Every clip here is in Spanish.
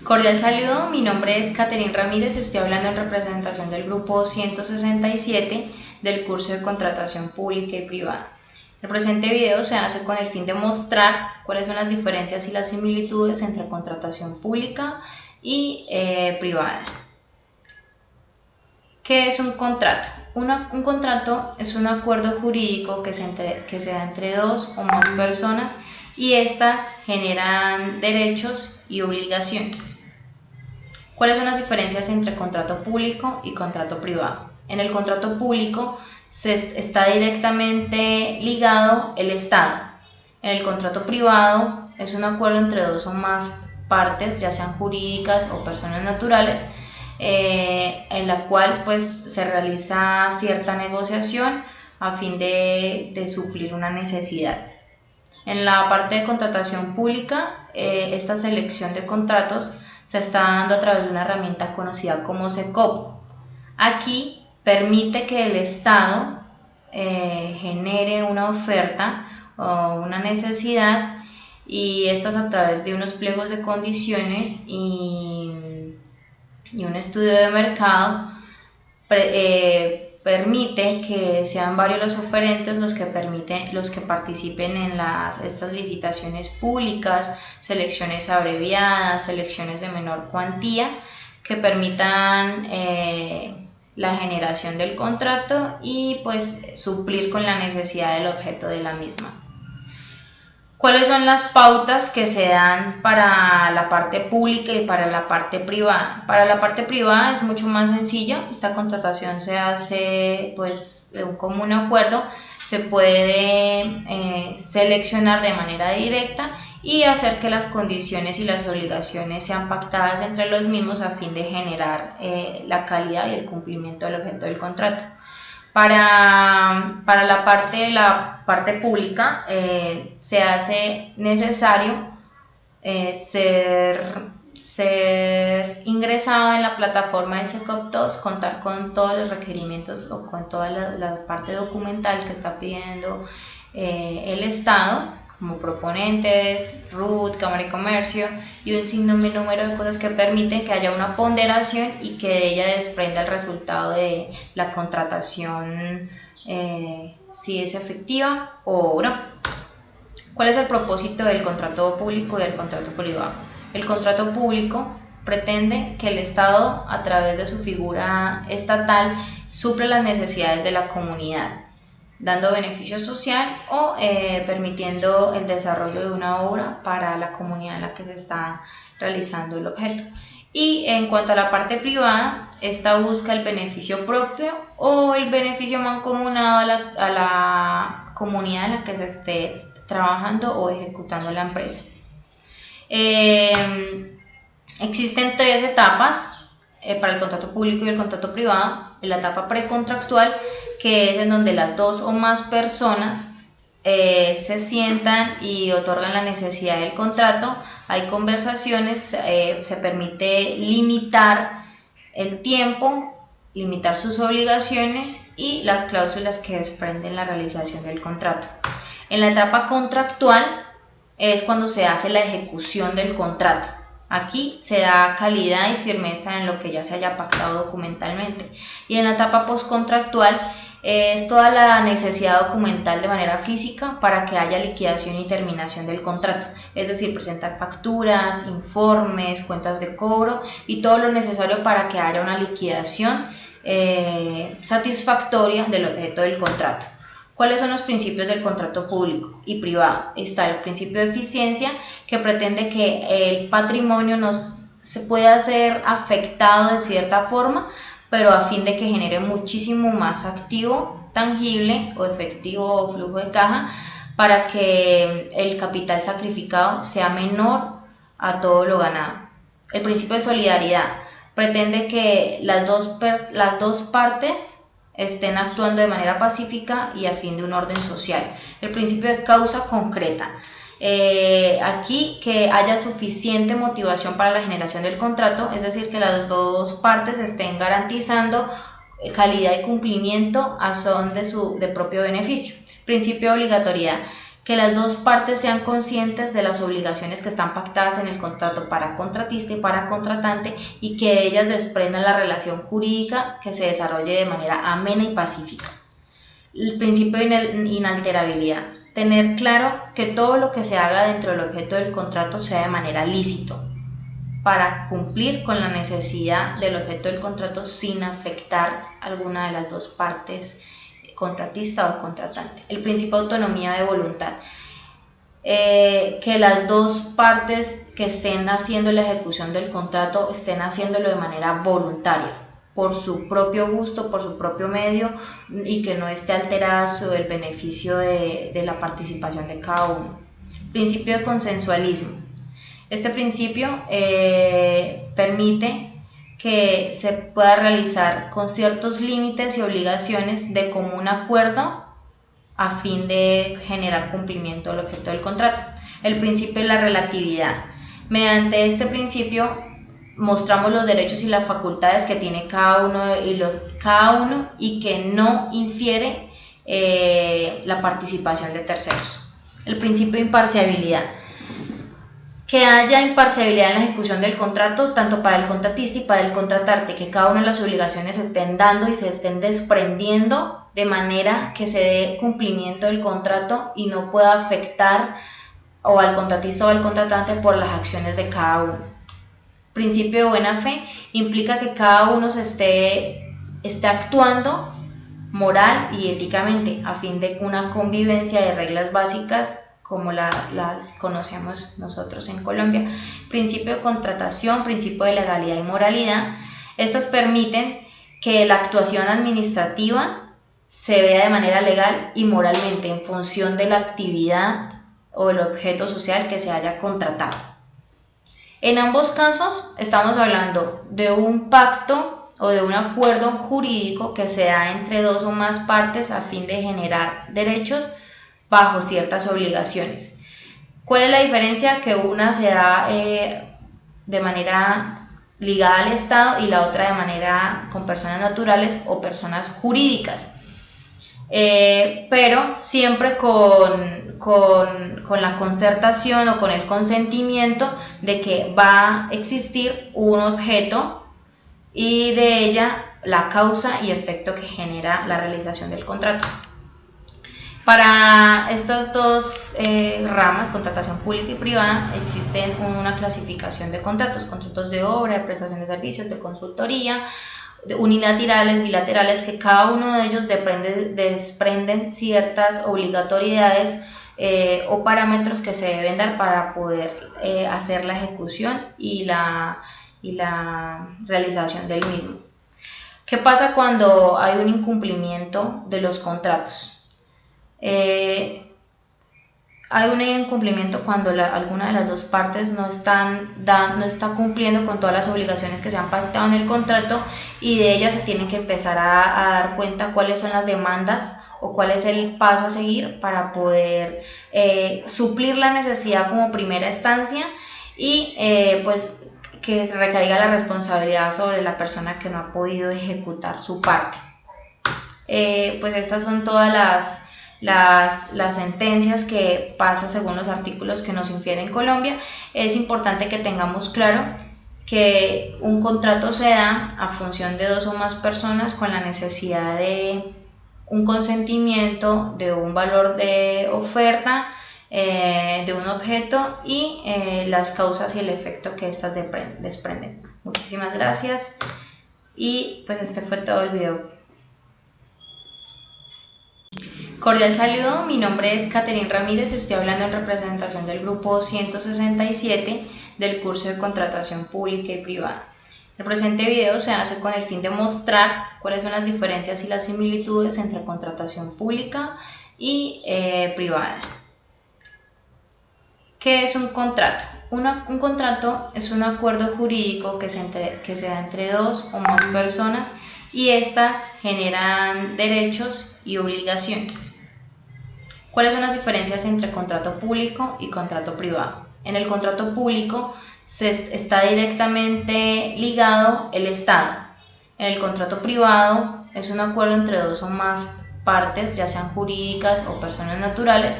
Cordial saludo, mi nombre es Caterine Ramírez y estoy hablando en representación del grupo 167 del curso de contratación pública y privada. El presente video se hace con el fin de mostrar cuáles son las diferencias y las similitudes entre contratación pública y privada. ¿Qué es un contrato? Un contrato es un acuerdo jurídico que se da entre dos o más personas y estas generan derechos y obligaciones. ¿Cuáles son las diferencias entre contrato público y contrato privado? En el contrato público está directamente ligado el Estado. En el contrato privado es un acuerdo entre dos o más partes, ya sean jurídicas o personas naturales, en la cual pues se realiza cierta negociación a fin de suplir una necesidad. En la parte de contratación pública, esta selección de contratos se está dando a través de una herramienta conocida como SECOP. Aquí permite que el Estado genere una oferta o una necesidad, y estas a través de unos pliegos de condiciones y un estudio de mercado permite que sean varios los oferentes los que participen en estas licitaciones públicas, selecciones abreviadas, selecciones de menor cuantía, que permitan la generación del contrato y pues suplir con la necesidad del objeto de la misma. ¿Cuáles son las pautas que se dan para la parte pública y para la parte privada? Para la parte privada es mucho más sencilla. Esta contratación se hace pues de un común acuerdo. Se puede seleccionar de manera directa y hacer que las condiciones y las obligaciones sean pactadas entre los mismos a fin de generar la calidad y el cumplimiento del objeto del contrato. Para la parte pública se hace necesario ser ingresado en la plataforma del SECOP2, contar con todos los requerimientos o con toda la parte documental que está pidiendo el Estado, como proponentes, RUT, Cámara de Comercio y un sinnúmero de cosas que permiten que haya una ponderación y que de ella desprenda el resultado de la contratación, si es efectiva o no. ¿Cuál es el propósito del contrato público y del contrato privado? El contrato público pretende que el Estado, a través de su figura estatal, suple las necesidades de la comunidad, dando beneficio social o permitiendo el desarrollo de una obra para la comunidad en la que se está realizando el objeto. Y en cuanto a la parte privada, esta busca el beneficio propio o el beneficio mancomunado a la comunidad en la que se esté trabajando o ejecutando la empresa. Existen tres etapas para el contrato público y el contrato privado. La etapa precontractual, que es en donde las dos o más personas se sientan y otorgan la necesidad del contrato. Hay conversaciones, se permite limitar el tiempo, limitar sus obligaciones y las cláusulas que desprenden la realización del contrato. En la etapa contractual es cuando se hace la ejecución del contrato. Aquí se da calidad y firmeza en lo que ya se haya pactado documentalmente. Y en la etapa postcontractual es toda la necesidad documental de manera física para que haya liquidación y terminación del contrato. Es decir, presentar facturas, informes, cuentas de cobro y todo lo necesario para que haya una liquidación satisfactoria del objeto del contrato. ¿Cuáles son los principios del contrato público y privado? Está el principio de eficiencia, que pretende que el patrimonio se pueda ser afectado de cierta forma, pero a fin de que genere muchísimo más activo, tangible o efectivo o flujo de caja, para que el capital sacrificado sea menor a todo lo ganado. El principio de solidaridad pretende que las dos partes estén actuando de manera pacífica y a fin de un orden social. El principio de causa concreta. Aquí que haya suficiente motivación para la generación del contrato, es decir, que las dos partes estén garantizando calidad y cumplimiento a son de propio beneficio. Principio de obligatoriedad, que las dos partes sean conscientes de las obligaciones que están pactadas en el contrato para contratista y para contratante y que de ellas desprendan la relación jurídica que se desarrolle de manera amena y pacífica. El principio de inalterabilidad. Tener claro que todo lo que se haga dentro del objeto del contrato sea de manera lícito, para cumplir con la necesidad del objeto del contrato sin afectar alguna de las dos partes, contratista o contratante. El principio de autonomía de voluntad. Que las dos partes que estén haciendo la ejecución del contrato estén haciéndolo de manera voluntaria, por su propio gusto, por su propio medio, y que no esté alterada el beneficio de la participación de cada uno. Principio de consensualismo. Este principio permite que se pueda realizar con ciertos límites y obligaciones de común acuerdo a fin de generar cumplimiento del objeto del contrato. El principio de la relatividad. Mediante este principio mostramos los derechos y las facultades que tiene cada uno y que no infiere la participación de terceros. El principio de imparcialidad. Que haya imparcialidad en la ejecución del contrato, tanto para el contratista y para el contratante, que cada una de las obligaciones se estén dando y se estén desprendiendo de manera que se dé cumplimiento del contrato y no pueda afectar o al contratista o al contratante por las acciones de cada uno. Principio de buena fe implica que cada uno esté actuando moral y éticamente a fin de una convivencia de reglas básicas como las conocemos nosotros en Colombia. Principio de contratación, principio de legalidad y moralidad. Estas permiten que la actuación administrativa se vea de manera legal y moralmente en función de la actividad o el objeto social que se haya contratado. En ambos casos estamos hablando de un pacto o de un acuerdo jurídico que se da entre dos o más partes a fin de generar derechos bajo ciertas obligaciones. ¿Cuál es la diferencia? Que una se da de manera ligada al Estado y la otra de manera con personas naturales o personas jurídicas. Pero siempre con la concertación o con el consentimiento de que va a existir un objeto y de ella la causa y efecto que genera la realización del contrato. Para estas dos ramas, contratación pública y privada, existen una clasificación de contratos de obra, de prestación de servicios, de consultoría, unilaterales, bilaterales, que cada uno de ellos desprenden ciertas obligatoriedades o parámetros que se deben dar para poder hacer la ejecución y la realización del mismo. ¿Qué pasa cuando hay un incumplimiento de los contratos? Hay un incumplimiento cuando alguna de las dos partes no está cumpliendo con todas las obligaciones que se han pactado en el contrato y de ellas se tienen que empezar a dar cuenta cuáles son las demandas o cuál es el paso a seguir para poder suplir la necesidad como primera instancia y pues que recaiga la responsabilidad sobre la persona que no ha podido ejecutar su parte. Pues estas son todas las sentencias que pasan según los artículos que nos infiere en Colombia. Es importante que tengamos claro que un contrato se da a función de dos o más personas con la necesidad de un consentimiento, de un valor de oferta, de un objeto y las causas y el efecto que estas desprenden. Muchísimas gracias y pues este fue todo el video. Cordial saludo, mi nombre es Catherine Ramírez y estoy hablando en representación del grupo 167 del curso de contratación pública y privada. El presente video se hace con el fin de mostrar cuáles son las diferencias y las similitudes entre contratación pública y privada. ¿Qué es un contrato? Un contrato es un acuerdo jurídico que se da entre dos o más personas y estas generan derechos y obligaciones. ¿Cuáles son las diferencias entre contrato público y contrato privado? En el contrato público está directamente ligado el Estado. En el contrato privado es un acuerdo entre dos o más partes, ya sean jurídicas o personas naturales,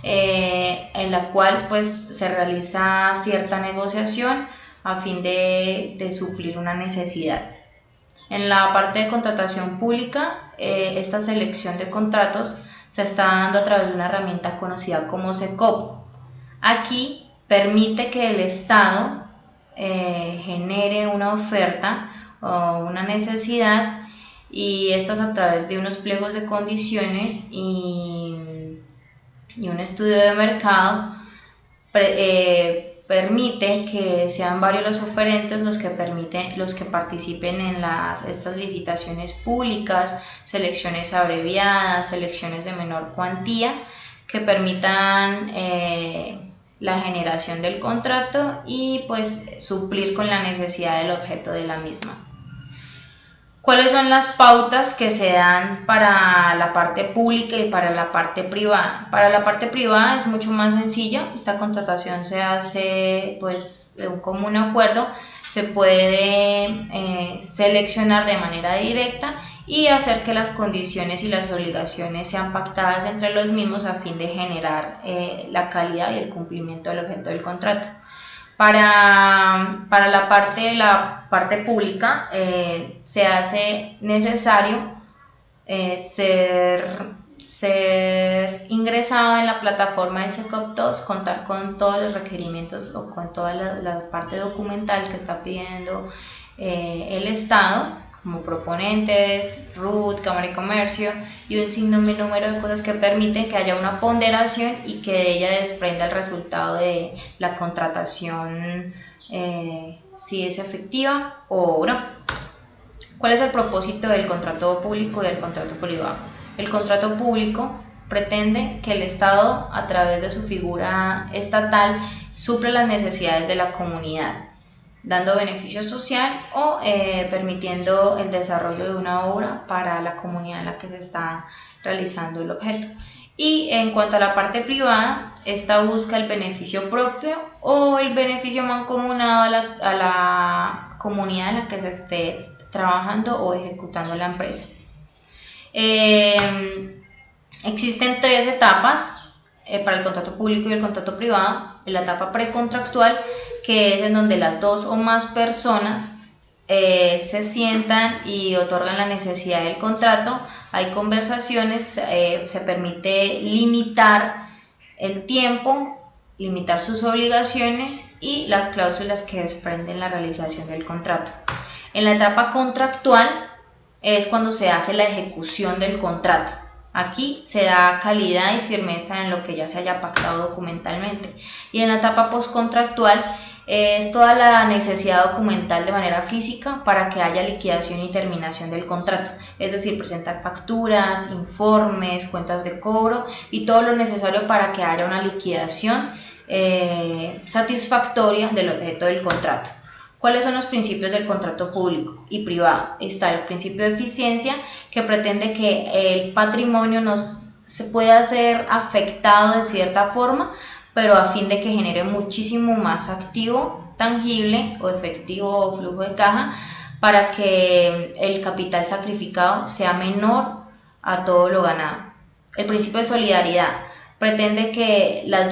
en la cual pues se realiza cierta negociación a fin de suplir una necesidad. En la parte de contratación pública, esta selección de contratos se está dando a través de una herramienta conocida como SECOP. Aquí permite que el Estado genere una oferta o una necesidad, y estas a través de unos pliegos de condiciones y un estudio de mercado permite que sean varios los oferentes los que participen en estas licitaciones públicas, selecciones abreviadas, selecciones de menor cuantía, que permitan la generación del contrato y pues suplir con la necesidad del objeto de la misma. ¿Cuáles son las pautas que se dan para la parte pública y para la parte privada? Para la parte privada es mucho más sencillo. Esta contratación se hace pues de un común acuerdo. Se puede seleccionar de manera directa y hacer que las condiciones y las obligaciones sean pactadas entre los mismos a fin de generar la calidad y el cumplimiento del objeto del contrato. Para la parte pública se hace necesario ser ingresado en la plataforma del SECOP2, contar con todos los requerimientos o con toda la parte documental que está pidiendo el Estado, como proponentes, RUT, Cámara de Comercio y un sinnúmero de cosas que permiten que haya una ponderación y que de ella desprenda el resultado de la contratación, si es efectiva o no. ¿Cuál es el propósito del contrato público y del contrato privado? El contrato público pretende que el Estado, a través de su figura estatal, suple las necesidades de la comunidad, dando beneficio social o permitiendo el desarrollo de una obra para la comunidad en la que se está realizando el objeto. Y en cuanto a la parte privada, esta busca el beneficio propio o el beneficio mancomunado a la comunidad en la que se esté trabajando o ejecutando la empresa. Existen 3 etapas para el contrato público y el contrato privado. En la etapa precontractual, que es en donde las 2 o más personas se sientan y otorgan la necesidad del contrato. Hay conversaciones, se permite limitar el tiempo, limitar sus obligaciones y las cláusulas que desprenden la realización del contrato. En la etapa contractual es cuando se hace la ejecución del contrato. Aquí se da calidad y firmeza en lo que ya se haya pactado documentalmente. Y en la etapa postcontractual es toda la necesidad documental de manera física para que haya liquidación y terminación del contrato. Es decir, presentar facturas, informes, cuentas de cobro y todo lo necesario para que haya una liquidación satisfactoria del objeto del contrato. ¿Cuáles son los principios del contrato público y privado? Está el principio de eficiencia, que pretende que el patrimonio se pueda ser afectado de cierta forma, pero a fin de que genere muchísimo más activo, tangible o efectivo o flujo de caja, para que el capital sacrificado sea menor a todo lo ganado. El principio de solidaridad pretende que las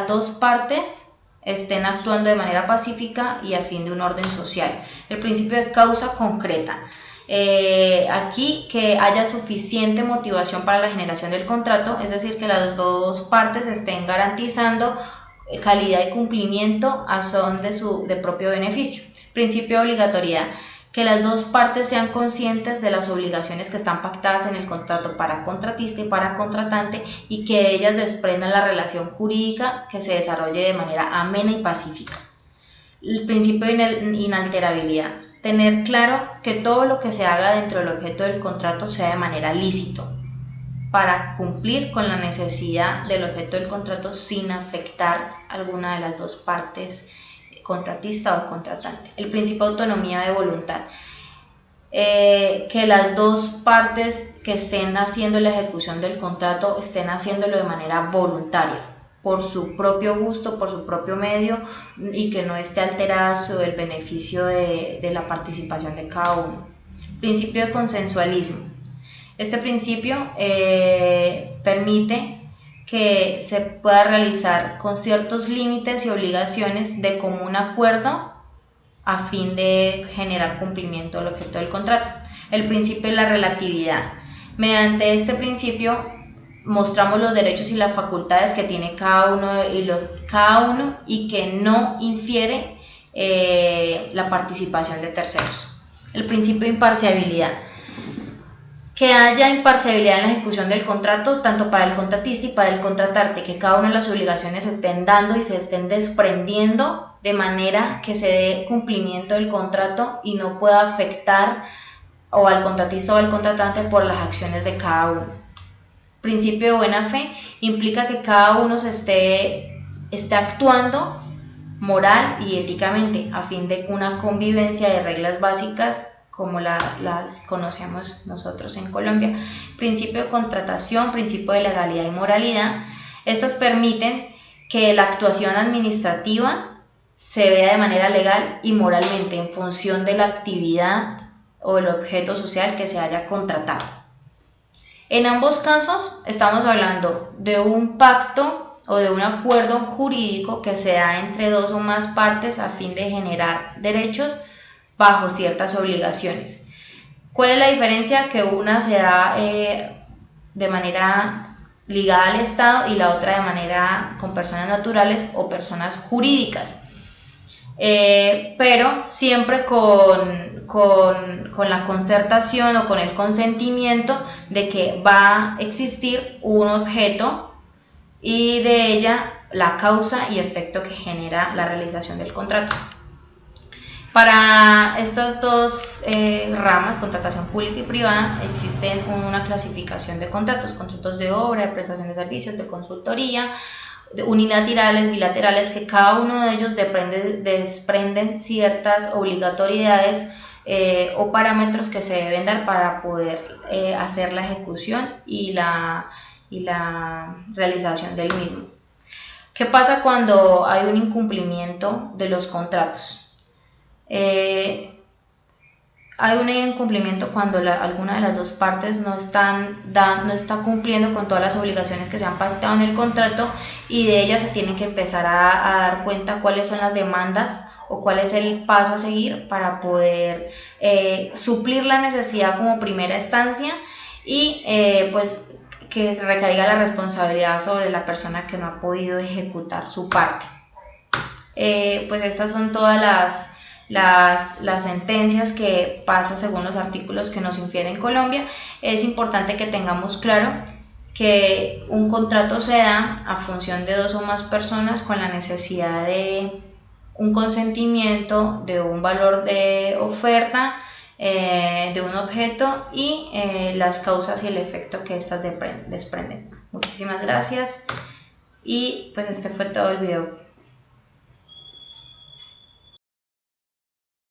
dos partes estén actuando de manera pacífica y a fin de un orden social. El principio de causa concreta. Aquí que haya suficiente motivación para la generación del contrato, es decir, que las 2 partes estén garantizando calidad y cumplimiento a son de propio beneficio. Principio de obligatoriedad. Que las 2 partes sean conscientes de las obligaciones que están pactadas en el contrato para contratista y para contratante, y que de ellas desprendan la relación jurídica que se desarrolle de manera amena y pacífica. El principio de inalterabilidad. Tener claro que todo lo que se haga dentro del objeto del contrato sea de manera lícito, para cumplir con la necesidad del objeto del contrato sin afectar alguna de las 2 partes, contratista o contratante. El principio de autonomía de voluntad, que las 2 partes que estén haciendo la ejecución del contrato estén haciéndolo de manera voluntaria, por su propio gusto, por su propio medio, y que no esté alterado el beneficio de la participación de cada uno. Principio de consensualismo. Este principio permite que se pueda realizar con ciertos límites y obligaciones de común acuerdo a fin de generar cumplimiento del objeto del contrato. El principio de la relatividad. Mediante este principio mostramos los derechos y las facultades que tiene cada uno y que no infiere la participación de terceros. El principio de imparcialidad. Que haya imparcialidad en la ejecución del contrato, tanto para el contratista y para el contratante, que cada una de las obligaciones se estén dando y se estén desprendiendo de manera que se dé cumplimiento del contrato y no pueda afectar o al contratista o al contratante por las acciones de cada uno. Principio de buena fe implica que cada uno esté actuando moral y éticamente a fin de una convivencia de reglas básicas como las conocemos nosotros en Colombia. Principio de contratación, principio de legalidad y moralidad. Estas permiten que la actuación administrativa se vea de manera legal y moralmente en función de la actividad o el objeto social que se haya contratado. En ambos casos estamos hablando de un pacto o de un acuerdo jurídico que se da entre dos o más partes a fin de generar derechos bajo ciertas obligaciones. ¿Cuál es la diferencia? Que una se da de manera ligada al Estado y la otra de manera con personas naturales o personas jurídicas. Pero siempre con la concertación o con el consentimiento de que va a existir un objeto y de ella la causa y efecto que genera la realización del contrato. Para estas dos ramas, contratación pública y privada, existen una clasificación de contratos de obra, de prestación de servicios, de consultoría, unilaterales, bilaterales, que cada uno de ellos desprenden ciertas obligatoriedades o parámetros que se deben dar para poder hacer la ejecución y la realización del mismo. ¿Qué pasa cuando hay un incumplimiento de los contratos? Hay un incumplimiento cuando alguna de las dos partes no está cumpliendo con todas las obligaciones que se han pactado en el contrato, y de ellas se tienen que empezar a dar cuenta cuáles son las demandas o cuál es el paso a seguir para poder suplir la necesidad como primera instancia y pues que recaiga la responsabilidad sobre la persona que no ha podido ejecutar su parte. Pues estas son todas las sentencias que pasan según los artículos que nos infiere en Colombia. Es importante que tengamos claro que un contrato se da a función de dos o más personas con la necesidad de un consentimiento, de un valor de oferta, de un objeto y las causas y el efecto que estas desprenden. Muchísimas gracias y pues este fue todo el video.